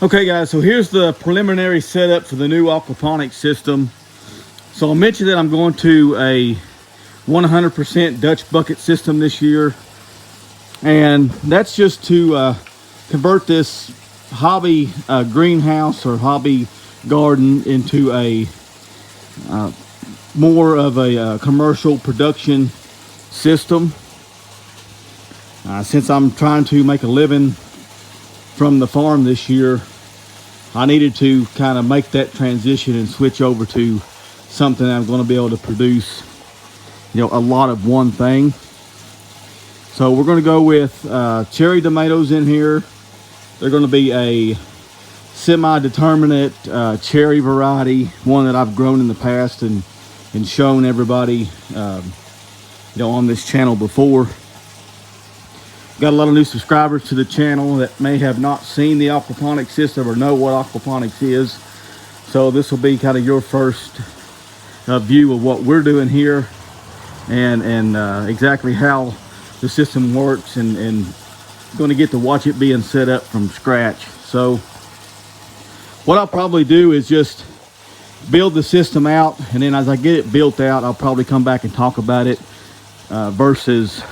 Okay guys, so here's the preliminary setup for the new aquaponic system. So I mentioned that I'm going to a 100% Dutch bucket system this year, and that's just to convert this hobby greenhouse or hobby garden into a more of a commercial production system. Since I'm trying to make a living from the farm this year, I needed to kind of make that transition and switch over to something I'm going to be able to produce, a lot of one thing. So we're going to go with cherry tomatoes in here. They're going to be a semi-determinate cherry variety, one that I've grown in the past and shown everybody, on this channel before. Got a lot of new subscribers to the channel that may have not seen the aquaponics system or know what aquaponics is. So this will be kind of your first view of what we're doing here and exactly how the system works, and going to get to watch it being set up from scratch. So what I'll probably do is just build the system out, and then as I get it built out, I'll probably come back and talk about it versus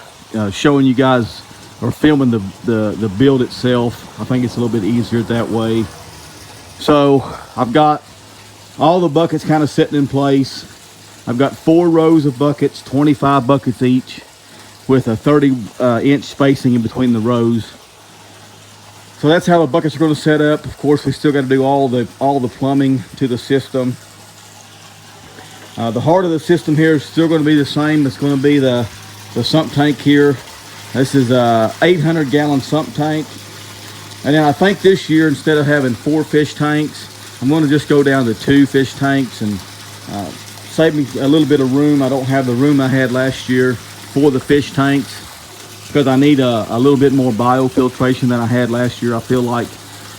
showing you guys or filming the build itself. I think it's a little bit easier that way. So I've got all the buckets kind of sitting in place. I've got 4 rows of buckets, 25 buckets each, with a 30-inch spacing in between the rows. So that's how the buckets are going to set up. Of course, we still got to do all the plumbing to the system. The heart of the system here is still going to be the same. It's going to be the sump tank here. This is a 800-gallon sump tank. And then I think this year, instead of having 4 fish tanks, I'm going to just go down to 2 fish tanks and save me a little bit of room. I don't have the room I had last year for the fish tanks because I need a little bit more biofiltration than I had last year. I feel like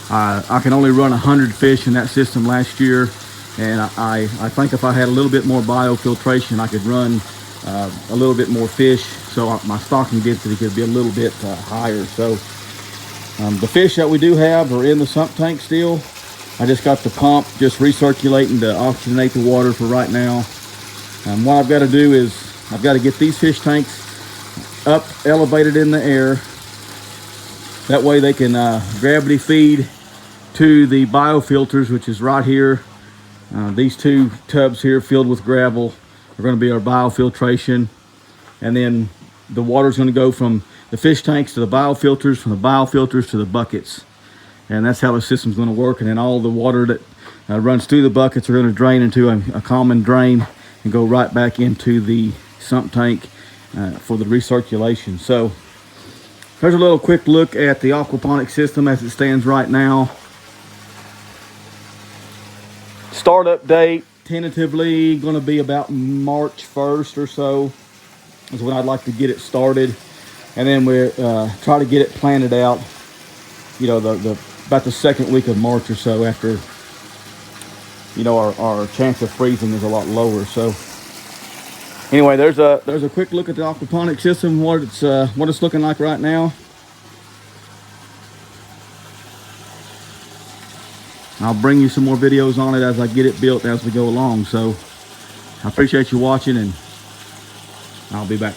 I can only run 100 fish in that system last year, and I think if I had a little bit more biofiltration, I could run a little bit more fish, so my stocking density could be a little bit higher. So the fish that we do have are in the sump tank still. I just got the pump just recirculating to oxygenate the water for right now. What I've got to do is I've got to get these fish tanks up, elevated in the air. That way they can gravity feed to the biofilters, which is right here. These 2 tubs here filled with gravel are going to be our biofiltration, and then the water is going to go from the fish tanks to the biofilters, from the biofilters to the buckets, and that's how the system's going to work. And then all the water that runs through the buckets are going to drain into a common drain and go right back into the sump tank for the recirculation. So here's a little quick look at the aquaponic system as it stands right now. Startup date tentatively going to be about March 1st or so is when I'd like to get it started, and then we try to get it planted out, about the second week of March or so, after our chance of freezing is a lot lower. So anyway, there's a quick look at the aquaponic system, what it's looking like right now. I'll bring you some more videos on it as I get it built as we go along. So I appreciate you watching, and I'll be back.